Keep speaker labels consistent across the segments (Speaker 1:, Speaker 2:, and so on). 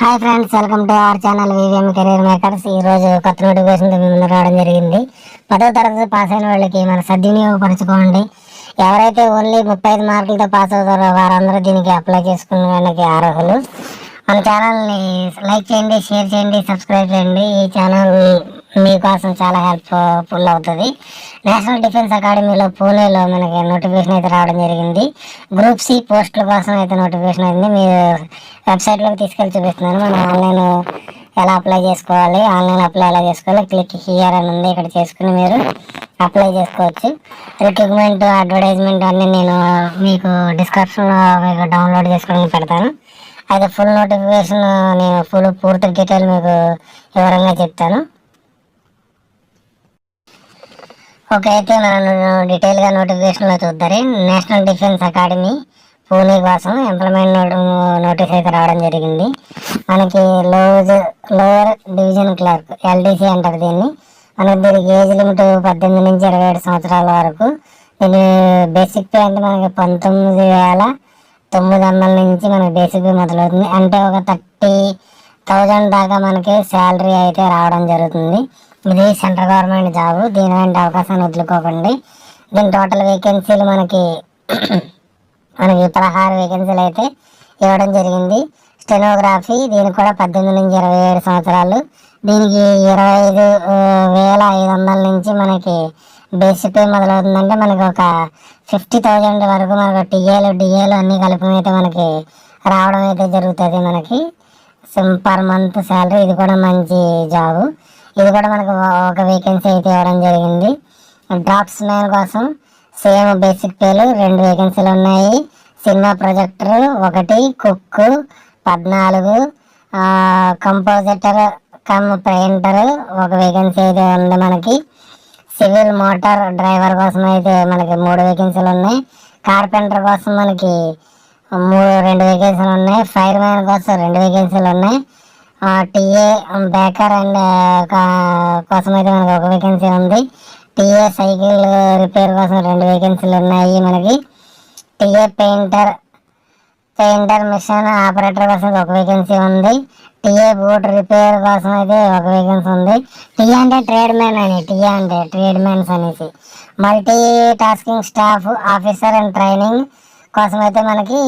Speaker 1: Hi friends, welcome to our channel VVM career makers. ఈ రోజు కొత్త నోటిఫికేషన్ మీ ముందు రావడం జరిగింది. 10వ తరగతి పాస్ అయిన వాళ్ళకి మన సద్వినియోగపరచుకోండి. ఎవరైతే ఓన్లీ 35 మార్కులతో పాస్ అవుతారో వారందరూ దీనికి అప్లై చేసుకునే వాళ్ళకి అర్హులు. మన ఛానల్ని లైక్ చేయండి, షేర్ చేయండి, సబ్స్క్రైబ్ చేయండి. ఈ ఛానల్ మీకోసం చాలా హెల్ప్ఫుల్ అవుతుంది. నేషనల్ డిఫెన్స్ అకాడమీలో పూణేలో మనకి నోటిఫికేషన్ అయితే రావడం జరిగింది. గ్రూప్ సి పోస్టుల కోసం అయితే నోటిఫికేషన్ అయింది. మీరు వెబ్సైట్లోకి తీసుకెళ్ళి చూపిస్తున్నాను. మనం ఆన్లైన్ ఎలా అప్లై చేసుకోవాలి, ఆన్లైన్ అప్లై ఎలా చేసుకోవాలి, క్లిక్ హియర్ అని ఉంది, ఇక్కడ చేసుకుని మీరు అప్లై చేసుకోవచ్చు. రిక్రూట్మెంట్, అడ్వర్టైజ్మెంట్ అన్నీ నేను మీకు డిస్క్రిప్షన్లో మీకు డౌన్లోడ్ చేసుకుని పెడతాను. అయితే ఫుల్ నోటిఫికేషన్ నేను పూర్తి డీటెయిల్ మీకు వివరంగా చెప్తాను. ఓకే, అయితే మనం డీటెయిల్గా నోటిఫికేషన్లో చూద్దాం. నేషనల్ డిఫెన్స్ అకాడమీ పూణే కోసం ఎంప్లాయ్మెంట్ నోటీస్ అయితే రావడం జరిగింది. మనకి లోవర్ డివిజన్ క్లర్క్ ఎల్డీసీ అంటారు దీన్ని. మనకి దీనికి ఏజ్ లిమిట్ 18 నుంచి 27 సంవత్సరాల వరకు. దీని బేసిక్ పే అంటే మనకి 19,900 నుంచి మనకి బేసిక్ పే మొదలవుతుంది. అంటే ఒక 30,000 దాకా మనకి శాలరీ అయితే రావడం జరుగుతుంది. ఇది సెంట్రల్ గవర్నమెంట్ జాబ్. దీని వంటి అవకాశాన్ని వదులుకోకండి. దీని టోటల్ వేకెన్సీలు మనకి 16 వేకెన్సీలు అయితే ఇవ్వడం జరిగింది. స్టెనోగ్రఫీ దీనికి కూడా 18 నుంచి 27 సంవత్సరాలు. దీనికి 25,500 నుంచి మనకి బేసిక్ పే మొదలవుతుందంటే మనకి ఒక 50,000 వరకు మనకు డిఏలు అన్నీ కలిపి అయితే మనకి రావడం అయితే జరుగుతుంది. మనకి పర్ మంత్ శాలరీ. ఇది కూడా మంచి జాబు. ఇది కూడా మనకు ఒక వేకెన్సీ అయితే ఇవ్వడం జరిగింది. డ్రాఫ్ట్స్ మ్యాన్ కోసం సేమ్ బేసిక్ పేలు 2 వేకెన్సీలు ఉన్నాయి. Cinema projector 1, cook 14, compositor painter 1 vacancy అయితే ఉంది మనకి. సివిల్ మోటార్ డ్రైవర్ కోసం అయితే మనకి 3 వేకెన్సీలు ఉన్నాయి. కార్పెంటర్ కోసం మనకి 2 వేకెన్సీలు ఉన్నాయి. ఫైర్ మ్యాన్ కోసం 2 వేకెన్సీలు ఉన్నాయి. టీఏ బేకర్ అండ్ కోసం అయితే మనకి 1 వేకెన్సీ ఉంది. టీఏ సైకిల్ రిపేర్ కోసం 2 వేకెన్సీలు ఉన్నాయి మనకి. టీఏ పెయింటర్ మిషన్ ఆపరేటర్ కోసం 1 వేకెన్సీ ఉంది. టీఏ బూట్ రిపేర్ కోసం అయితే 1 వేకెన్సీ ఉంది. టీఏ అంటే ట్రేడ్ మ్యాన్ అని, టీఏ అంటే ట్రేడ్ మ్యాన్స్ అనేసి. Multi tasking staff officer and training కోసం అయితే మనకి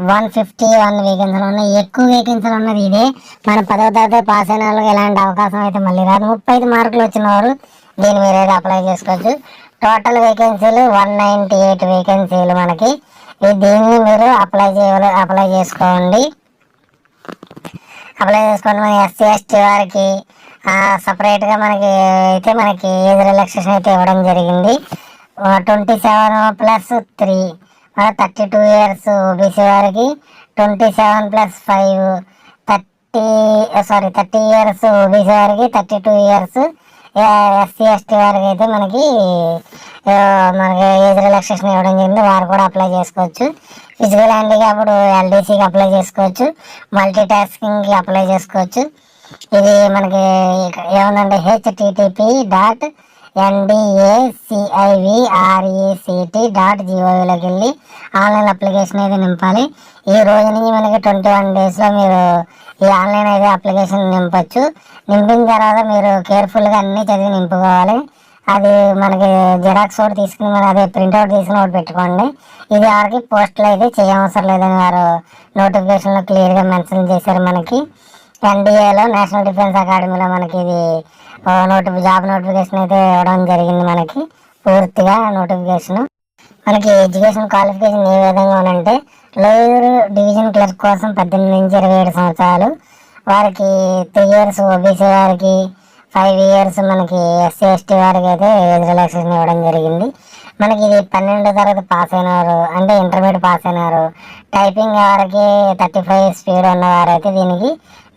Speaker 1: 151 వేకెన్సీలు ఉన్నాయి. ఎక్కువ వేకెన్సీలు ఉన్నది ఇదే. మన 10వ తరగతి పాస్ అయిన వాళ్ళకి ఎలాంటి అవకాశం అయితే మళ్ళీ రాదు. 35 మార్కులు వచ్చిన వారు దీని మీద అయితే అప్లై చేసుకోవచ్చు. టోటల్ వేకెన్సీలు 198 వేకెన్సీలు మనకి. దీన్ని మీరు అప్లై చేసుకోండి. మన ఎస్సీ ఎస్టీ వారికి సపరేట్గా మనకి ఏజ్ రిలాక్సేషన్ అయితే ఇవ్వడం జరిగింది. 27+3 32 ఇయర్స్. ఓబీసీ వారికి 27+5 30 ఇయర్స్. ఓబీసీ వారికి 32 ఇయర్స్. ఎస్సీ ఎస్టీ వారికి అయితే మనకి ఏజ్ రిలాక్సేషన్ ఇవ్వడం జరిగింది. వారు కూడా అప్లై చేసుకోవచ్చు. ఫిజికల్ హ్యాండిక్యాప్డ్ ఎల్డీసీకి అప్లై చేసుకోవచ్చు. మల్టీ టాస్కింగ్కి అప్లై చేసుకోవచ్చు. ఇది మనకి ఏముందంటే http://ndacivrecT.gov.లోకి వెళ్ళి ఆన్లైన్ అప్లికేషన్ అయితే నింపాలి. ఈ రోజు నుంచి మనకి 21 డేస్లో మీరు ఈ ఆన్లైన్ అయితే అప్లికేషన్ నింపచ్చు. నింపిన తర్వాత మీరు కేర్ఫుల్గా అన్నీ చదివి నింపుకోవాలి. అది మనకి జిరాక్స్ ఒకటి తీసుకుని మరి అదే ప్రింట్అవుట్ తీసుకుని ఒకటి పెట్టుకోండి. ఇది ఎవరికి పోస్టులు అయితే చేయవసరం లేదని వారు నోటిఫికేషన్లో క్లియర్గా మెన్షన్ చేశారు. మనకి ఎన్డీఏలో నేషనల్ డిఫెన్స్ అకాడమీలో మనకి ఇది జాబ్ నోటిఫికేషన్ అయితే ఇవ్వడం జరిగింది. మనకి పూర్తిగా నోటిఫికేషన్. మనకి ఎడ్యుకేషన్ క్వాలిఫికేషన్ ఏ విధంగా ఉందంటే లోయర్ డివిజన్ క్లర్క్ కోసం 18 నుంచి 27 సంవత్సరాలు. వారికి 3 ఇయర్స్. ఓబీసీ వారికి 5 ఇయర్స్. మనకి ఎస్సీ ఎస్టీ వారికి అయితే ఏజ్ రిలాక్సేషన్ ఇవ్వడం జరిగింది. మనకి ఇది 12వ తరగతి పాస్ అయినారు అంటే ఇంటర్మీడియట్ పాస్ అయినారు. టైపింగ్ వారికి 35 స్పీడ్ ఉన్నవారైతే దీనికి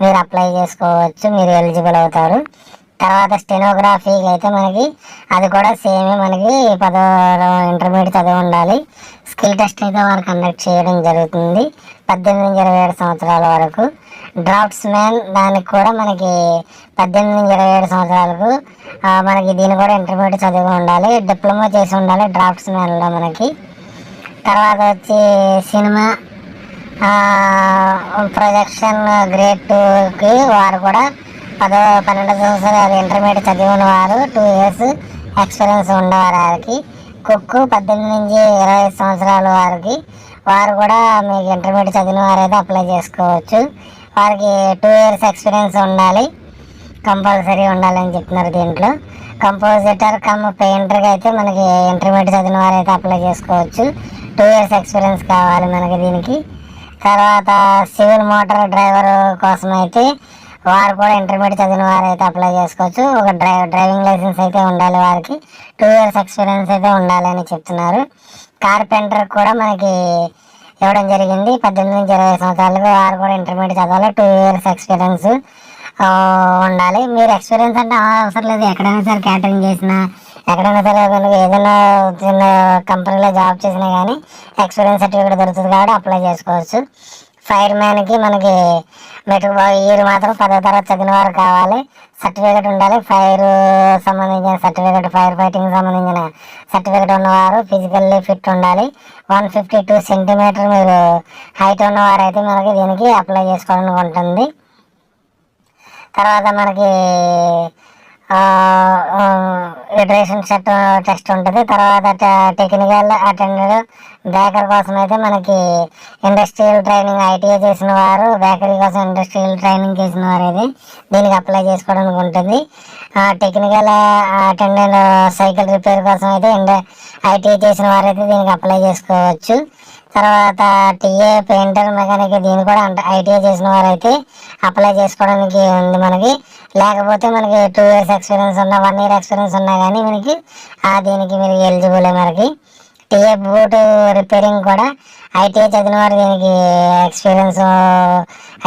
Speaker 1: మీరు అప్లై చేసుకోవచ్చు. మీరు ఎలిజిబుల్ అవుతారు. తర్వాత స్టెనోగ్రఫీకి అయితే మనకి అది కూడా సేమ్. మనకి 10వ ఇంటర్మీడియట్ చదివి ఉండాలి. స్కిల్ టెస్ట్ అయితే వారు కండక్ట్ చేయడం జరుగుతుంది 18 నుంచి 27 సంవత్సరాల వరకు. డ్రాఫ్ట్స్ మ్యాన్ దానికి కూడా మనకి 18 నుంచి 27 సంవత్సరాలకు మనకి దీన్ని కూడా ఇంటర్మీడియట్ చదివి ఉండాలి. డిప్లొమా చేసి ఉండాలి డ్రాఫ్ట్స్ మ్యాన్లో మనకి. తర్వాత వచ్చి సినిమా ప్రొజెక్షన్ గ్రేడ్ 2కి వారు కూడా 12 సంవత్సరాలు ఇంటర్మీడియట్ చదివిన వారు 2 years ఎక్స్పీరియన్స్ ఉన్నవారు వారికి. కుక్ 18 నుంచి 25 సంవత్సరాల వారికి వారు కూడా మీకు ఇంటర్మీడియట్ చదివిన వారైతే అప్లై చేసుకోవచ్చు. వారికి 2 years ఎక్స్పీరియన్స్ ఉండాలి, కంపల్సరీ ఉండాలని చెప్తున్నారు. దీంట్లో కంపోజిటర్ పెయింటర్కి అయితే మనకి ఇంటర్మీడియట్ చదివిన వారైతే అప్లై చేసుకోవచ్చు. 2 years ఎక్స్పీరియన్స్ కావాలి మనకి దీనికి. తర్వాత సివిల్ మోటార్ డ్రైవర్ కోసం అయితే వారు కూడా ఇంటర్మీడియట్ చదివిన వారైతే అప్లై చేసుకోవచ్చు. ఒక డ్రైవింగ్ లైసెన్స్ అయితే ఉండాలి వారికి, 2 years ఎక్స్పీరియన్స్ అయితే ఉండాలని చెప్తున్నారు. కార్పెంటర్ కూడా మనకి ఇవ్వడం జరిగింది, 18 నుంచి 20 సంవత్సరాలకు వారు కూడా ఇంటర్మీడియట్ చదవాలి, 2 years ఎక్స్పీరియన్స్ ఉండాలి. మీరు ఎక్స్పీరియన్స్ అంటే అవసరం లేదు, ఎక్కడైనా సరే క్యాటరింగ్ చేసినా, ఎక్కడైనా సరే ఏదైనా చిన్న కంపెనీలో జాబ్ చేసినా కానీ ఎక్స్పీరియన్స్ సర్టిఫికేట్ దొరుకుతుంది కాబట్టి అప్లై చేసుకోవచ్చు. ఫైర్ మ్యాన్కి మనకి మెట్రిక్ ఇయర్ మాత్రం 10వ తరగతి చదివిన వారు కావాలి, సర్టిఫికేట్ ఉండాలి. ఫైర్ సంబంధించిన సర్టిఫికేట్, ఫైర్ ఫైటింగ్ సంబంధించిన సర్టిఫికేట్ ఉన్నవారు ఫిజికల్లీ ఫిట్ ఉండాలి. 152 సెంటీమీటర్ మీరు హైట్ ఉన్నవారైతే మనకి దీనికి అప్లై చేసుకోవడానికి ఉంటుంది. తర్వాత మనకి లిటరేషన్ సెట్ టెస్ట్ ఉంటుంది. తర్వాత టెక్నికల్ అటెండర్ బేకర్ కోసం అయితే మనకి ఇండస్ట్రియల్ ట్రైనింగ్ ఐటీఐ చేసిన వారు, బేకరీ కోసం ఇండస్ట్రియల్ ట్రైనింగ్ చేసిన వారు అయితే దీనికి అప్లై చేసుకోవడానికి ఉంటుంది. టెక్నికల్ అటెండెంట్ సైకిల్ రిపేర్ కోసం అయితే ఐటీఐ చేసిన వారైతే దీనికి అప్లై చేసుకోవచ్చు. తర్వాత టీఏ పెయింటర్ మెకానిక్ దీన్ని కూడా ఐటీఐ చేసిన వారైతే అప్లై చేసుకోవడానికి ఉంది మనకి. లేకపోతే మనకి 2 years ఎక్స్పీరియన్స్ ఉన్నా, 1 year ఎక్స్పీరియన్స్ ఉన్నా కానీ మనకి దీనికి మీరు ఎలిజిబుల్. మనకి టీఏ బూట్ రిపేరింగ్ కూడా ఐటీఐ చదివిన వారు దీనికి ఎక్స్పీరియన్స్,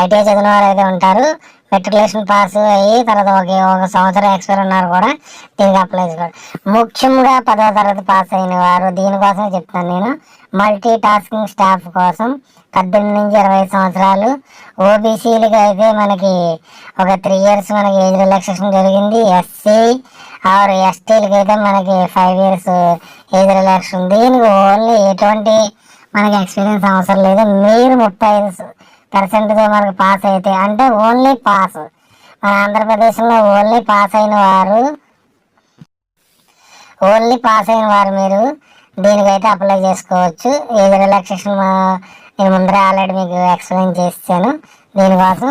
Speaker 1: ఐటీఐ చదివిన వారు అయితే ఉంటారు. మెట్రికులేషన్ పాస్ అయ్యి తర్వాత ఒక సంవత్సరం ఎక్స్పైర్ ఉన్నారు కూడా దీనికి అప్లై చేసుకోవాలి. ముఖ్యంగా 10వ తరగతి పాస్ అయిన వారు దీనికోసం చెప్తాను నేను. మల్టీ టాస్కింగ్ స్టాఫ్ కోసం 18 నుంచి 20 సంవత్సరాలు. ఓబీసీలకి అయితే మనకి ఒక 3 years మనకి ఏజ్ రిలాక్సేషన్ జరిగింది. ఎస్సీ ఆర్ ఎస్టీలకి అయితే మనకి 5 years ఏజ్ రిలాక్సేషన్. దీనికి ఓన్లీ ఎటువంటి మనకి ఎక్స్పీరియన్స్ అవసరం లేదు. మీరు 35% మనకు పాస్ అయితే, అంటే ఓన్లీ పాస్, మన ఆంధ్రప్రదేశ్లో ఓన్లీ పాస్ అయిన వారు మీరు దీనికైతే అప్లై చేసుకోవచ్చు. ఏజ్ రిలాక్సేషన్ నేను ముందరే ఆల్రెడీ మీకు ఎక్స్ప్లెయిన్ చేస్తాను. దీనికోసం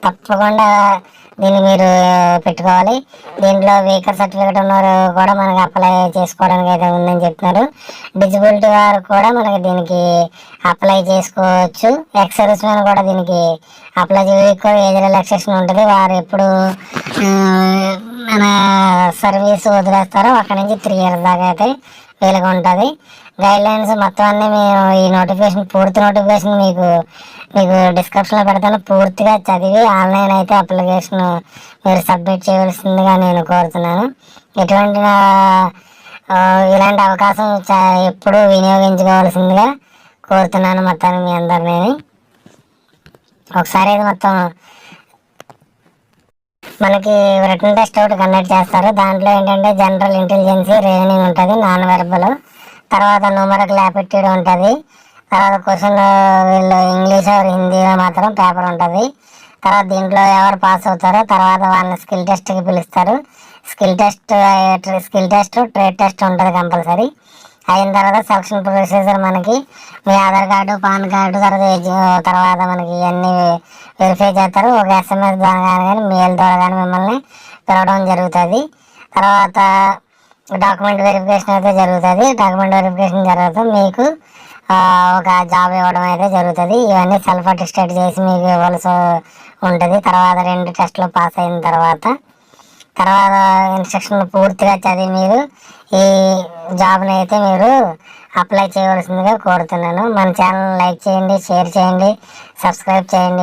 Speaker 1: తప్పకుండా దీన్ని మీరు పెట్టుకోవాలి. దీంట్లో వెహికల్ సర్టిఫికేట్ ఉన్నవారు కూడా మనకి అప్లై చేసుకోవడానికి అయితే ఉందని చెప్తున్నారు. డిజబిలిటీ వారు కూడా మనకి దీనికి అప్లై చేసుకోవచ్చు. ఎక్స్ సర్వీస్ మ్యాన్ కూడా దీనికి అప్లై ఎక్కువ ఏజ్ రిలాక్సేషన్ ఉంటుంది. వారు ఎప్పుడు మన సర్వీస్ వదిలేస్తారో అక్కడి నుంచి 3 years దాకా అయితే వీలుగా ఉంటుంది. గైడ్ లైన్స్ మొత్తం అన్నీ మేము ఈ నోటిఫికేషన్, పూర్తి నోటిఫికేషన్ మీకు డిస్క్రిప్షన్లో పెడతాను. పూర్తిగా చదివి ఆన్లైన్ అయితే అప్లికేషన్ మీరు సబ్మిట్ చేయవలసిందిగా నేను కోరుతున్నాను. ఇలాంటి అవకాశం ఎప్పుడూ వినియోగించుకోవాల్సిందిగా కోరుతున్నాను మొత్తాన్ని మీ అందరినీ. ఒకసారి ఇది మొత్తం మనకి రిటన్ టెస్ట్ ఒకటి కండక్ట్ చేస్తారు. దాంట్లో ఏంటంటే జనరల్ ఇంటెలిజెన్సీ, రీజనింగ్ ఉంటుంది, నాన్ వెర్బల్, తర్వాత న్యూమరికల్ యాప్టిట్యూడ్ ఉంటుంది. తర్వాత క్వశ్చన్ వీళ్ళు ఇంగ్లీష్ హిందీలో మాత్రం పేపర్ ఉంటుంది. తర్వాత దీంట్లో ఎవరు పాస్ అవుతారో తర్వాత వాళ్ళని స్కిల్ టెస్ట్కి పిలుస్తారు. స్కిల్ టెస్ట్, ట్రేడ్ టెస్ట్ ఉంటుంది కంపల్సరీ. అయిన తర్వాత సెలక్షన్ ప్రొసీజర్ మనకి మీ ఆధార్ కార్డు, పాన్ కార్డు, తర్వాత మనకి ఇవన్నీ వెరిఫై చేస్తారు. ఒక SMS ద్వారా కానీ మెయిల్ ద్వారా కానీ మిమ్మల్ని పిలవడం జరుగుతుంది. తర్వాత డాక్యుమెంట్ వెరిఫికేషన్ అయితే జరుగుతుంది. డాక్యుమెంట్ వెరిఫికేషన్ తర్వాత మీకు ఒక జాబ్ ఇవ్వడం అయితే జరుగుతుంది. ఇవన్నీ సెల్ఫ్ అటెస్టెడ్ చేసి మీకు ఇవ్వాల్సి ఉంటుంది. తర్వాత 2 టెస్టులు పాస్ అయిన తర్వాత ఇన్స్ట్రక్షన్ పూర్తిగా చదివి మీరు ఈ జాబ్ని అయితే మీరు అప్లై చేయవలసిందిగా కోరుతున్నాను. మన ఛానల్ లైక్ చేయండి, షేర్ చేయండి, సబ్స్క్రైబ్ చేయండి.